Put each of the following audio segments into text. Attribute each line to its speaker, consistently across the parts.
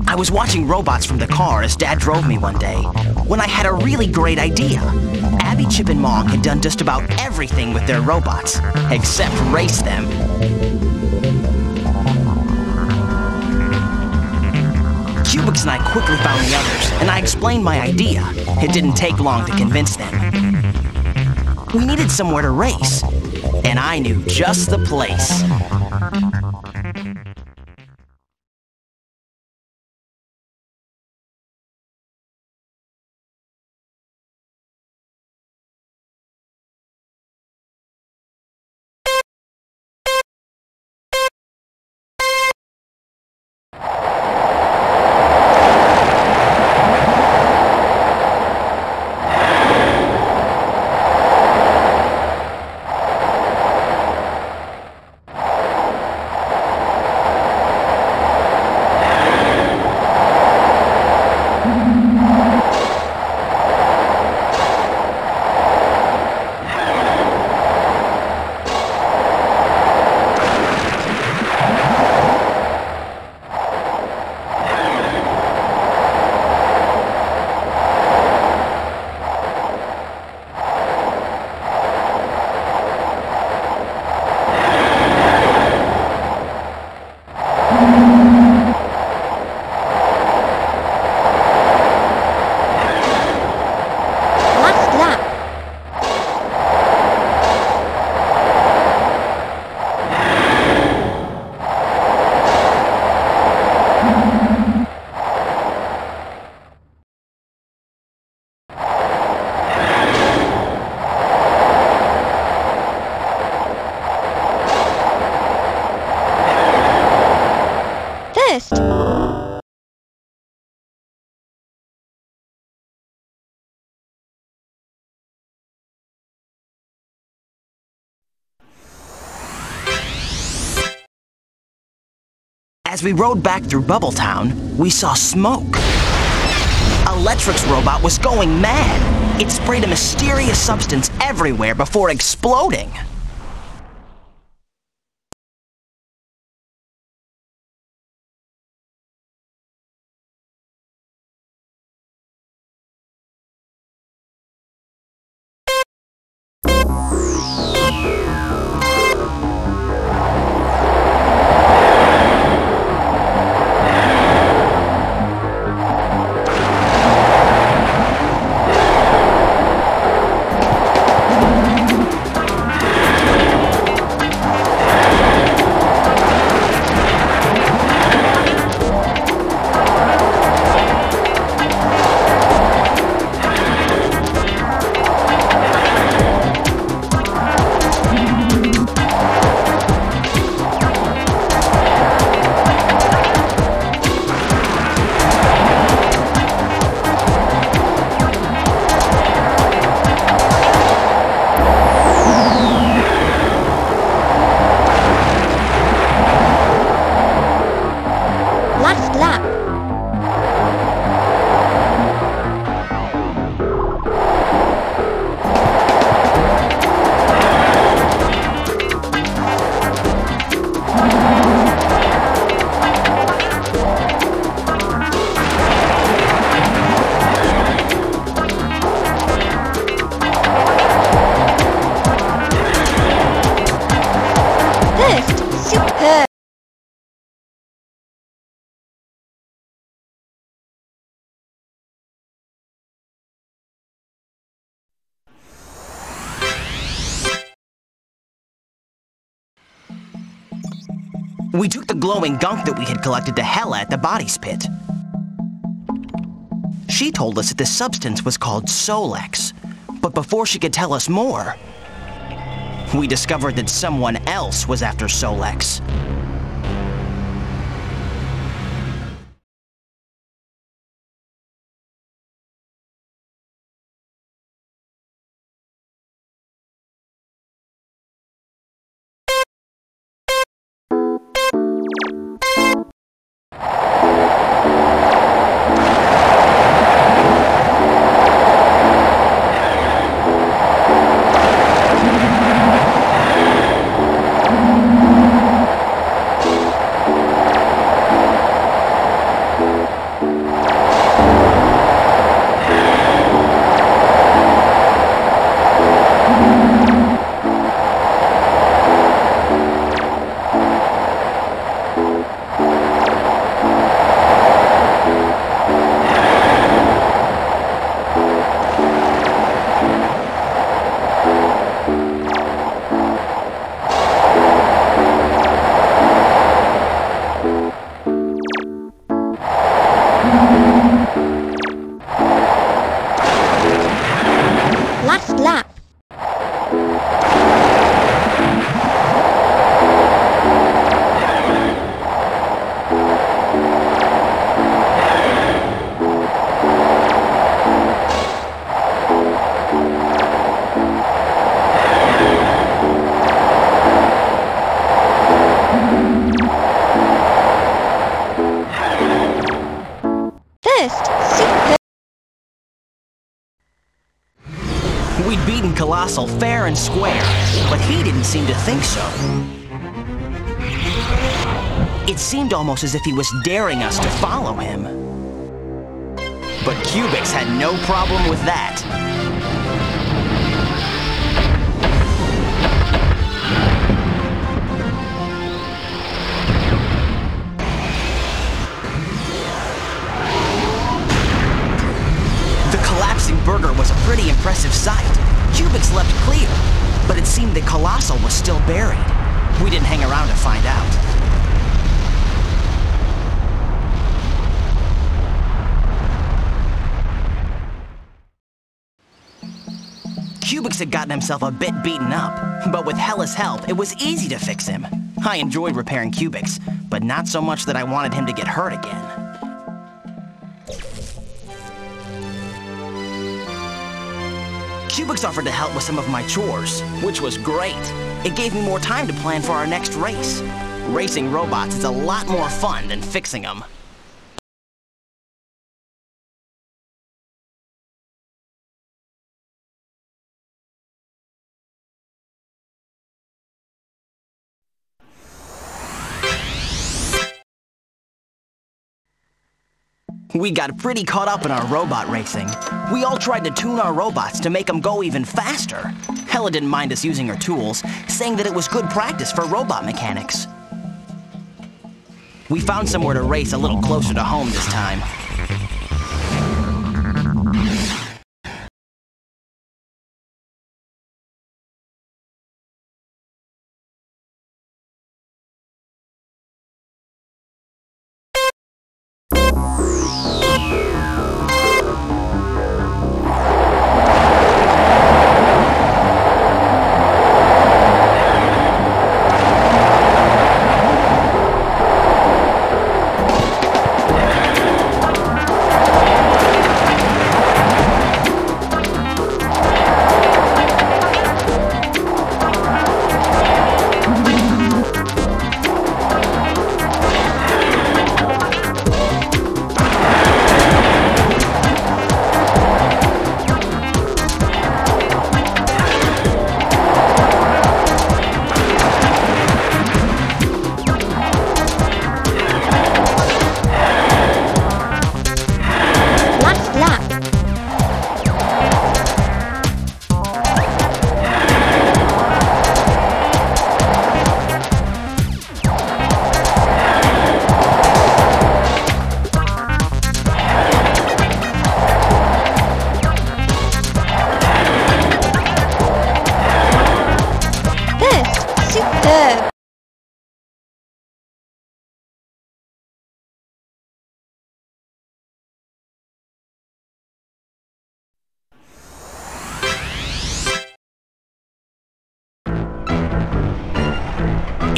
Speaker 1: I was watching robots from the car as Dad drove me one day, when I had a really great idea. Abby, Chip, and Mong had done just about everything with their robots, except race them. Cubix and I quickly found the others, and I explained my idea. It didn't take long to convince them. We needed somewhere to race, and I knew just the place. As we rode back through Bubbletown, we saw smoke. Electric's robot was going mad. It sprayed a mysterious substance everywhere before exploding. We took the glowing gunk that we had collected to Hella at the bodies pit. She told us that this substance was called Solex, but before she could tell us more, we discovered that someone else was after Solex. Colossal fair and square, but he didn't seem to think so. It seemed almost as if he was daring us to follow him. But Cubix had no problem with that. The collapsing burger was a pretty impressive sight. Cubix leapt clear, but it seemed that Colossal was still buried. We didn't hang around to find out. Cubix had gotten himself a bit beaten up, but with Hella's help, it was easy to fix him. I enjoyed repairing Cubix, but not so much that I wanted him to get hurt again. Cubix offered to help with some of my chores, which was great. It gave me more time to plan for our next race. Racing robots is a lot more fun than fixing them. We got pretty caught up in our robot racing. We all tried to tune our robots to make them go even faster. Hella didn't mind us using her tools, saying that it was good practice for robot mechanics. We found somewhere to race a little closer to home this time.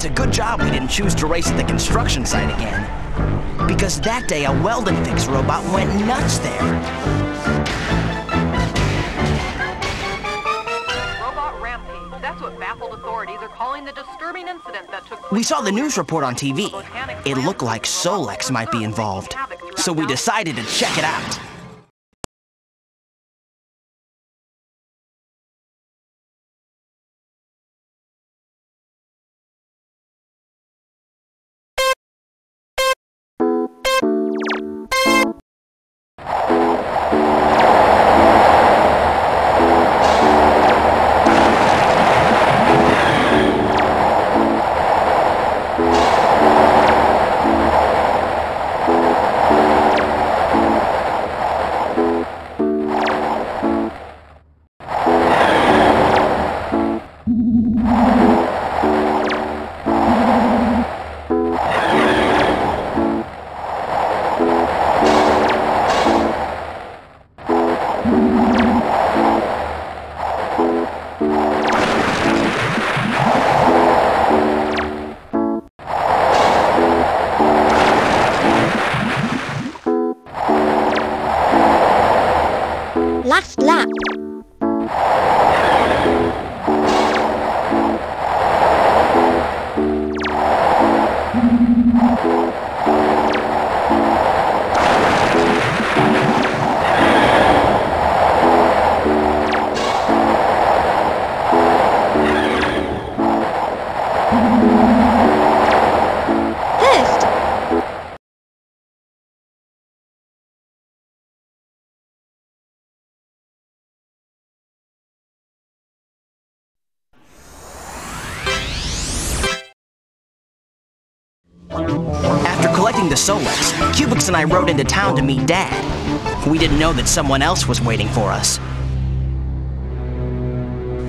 Speaker 1: It's a good job we didn't choose to race at the construction site again. Because that day, a weld and fix robot went nuts there.
Speaker 2: Robot rampage. That's what baffled authorities are calling the disturbing incident that took place.
Speaker 1: We saw the news report on TV. It looked like Solex might be involved. So we decided to check it out. After collecting the Solex, Cubix and I rode into town to meet Dad. We didn't know that someone else was waiting for us.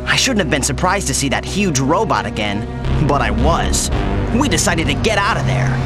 Speaker 1: I shouldn't have been surprised to see that huge robot again, but I was. We decided to get out of there.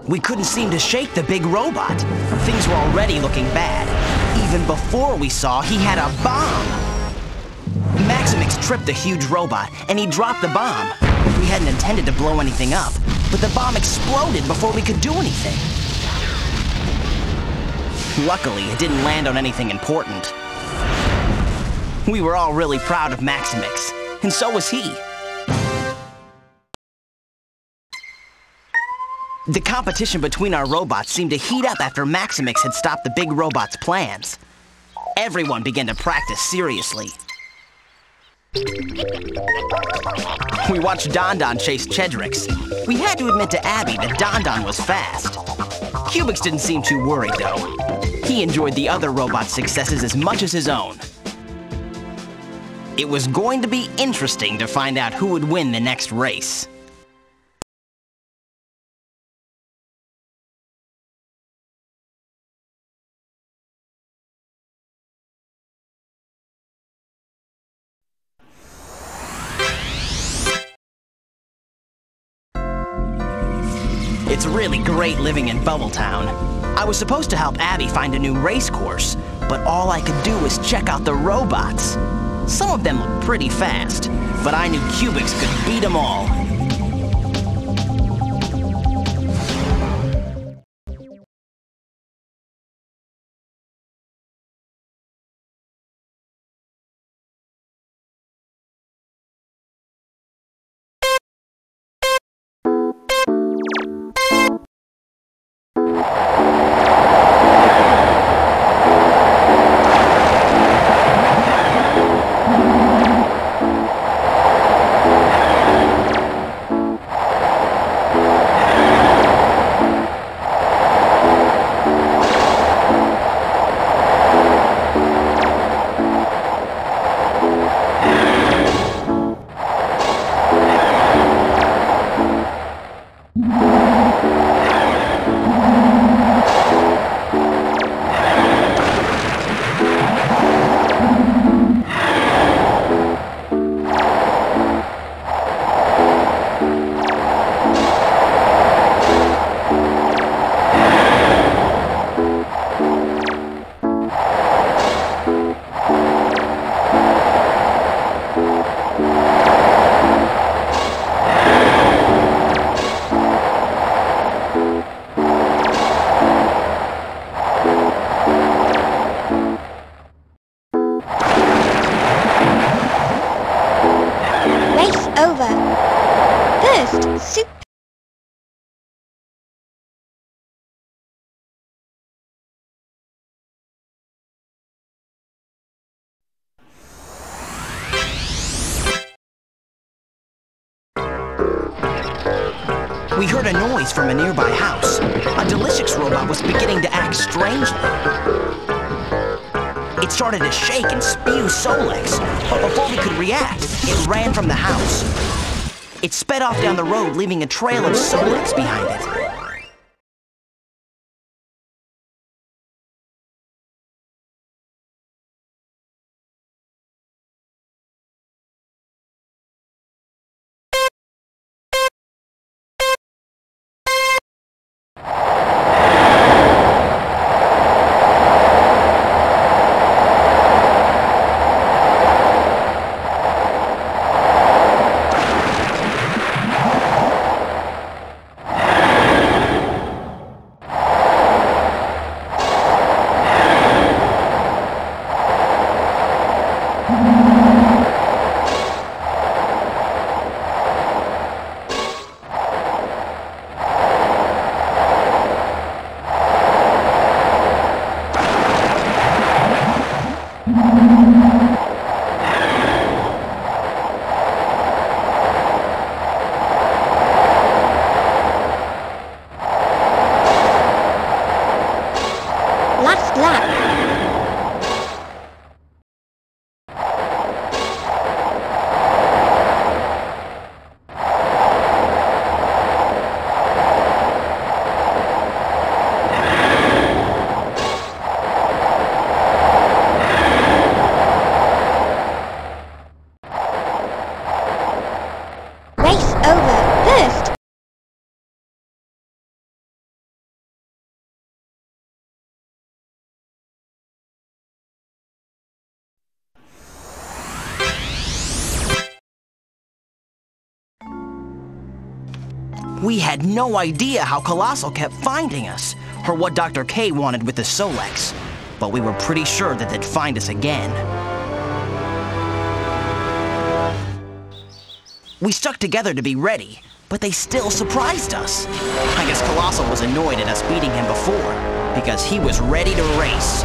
Speaker 1: We couldn't seem to shake the big robot. Things were already looking bad, even before we saw he had a bomb. Maximix tripped the huge robot, and he dropped the bomb. We hadn't intended to blow anything up, but the bomb exploded before we could do anything. Luckily, it didn't land on anything important. We were all really proud of Maximix, and so was he. The competition between our robots seemed to heat up after Maximix had stopped the big robot's plans. Everyone began to practice seriously. We watched Don Don chase Chedrix. We had to admit to Abby that Don Don was fast. Cubix didn't seem too worried, though. He enjoyed the other robot's successes as much as his own. It was going to be interesting to find out who would win the next race. It's really great living in Bubble Town. I was supposed to help Abby find a new race course, but all I could do was check out the robots. Some of them looked pretty fast, but I knew Cubix could beat them all. We heard a noise from a nearby house. A Delicious robot was beginning to act strangely. It started to shake and spew Solex, but before we could react, it ran from the house. It sped off down the road, leaving a trail of Solex behind it.
Speaker 3: Last lap. Race over. First.
Speaker 1: We had no idea how Colossal kept finding us, or what Dr. K wanted with the Solex, but we were pretty sure that they'd find us again. We stuck together to be ready, but they still surprised us. I guess Colossal was annoyed at us beating him before, because he was ready to race.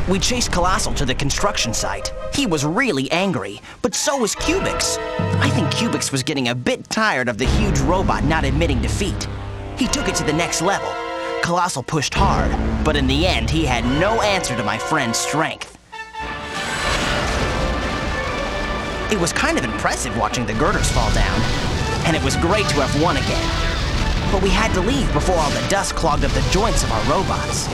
Speaker 1: We chased Colossal to the construction site. He was really angry, but so was Cubix. I think Cubix was getting a bit tired of the huge robot not admitting defeat. He took it to the next level. Colossal pushed hard, but in the end, he had no answer to my friend's strength. It was kind of impressive watching the girders fall down, and it was great to have won again. But we had to leave before all the dust clogged up the joints of our robots.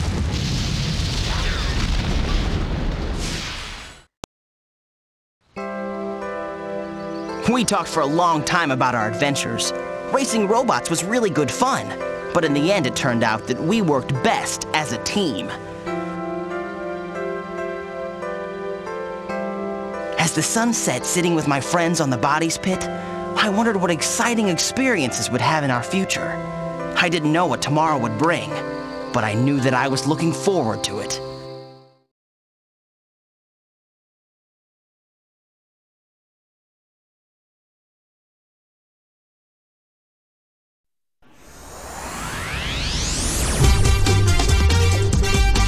Speaker 1: We talked for a long time about our adventures. Racing robots was really good fun, but in the end it turned out that we worked best as a team. As the sun set sitting with my friends on the bodies pit, I wondered what exciting experiences we'd have in our future. I didn't know what tomorrow would bring, but I knew that I was looking forward to it.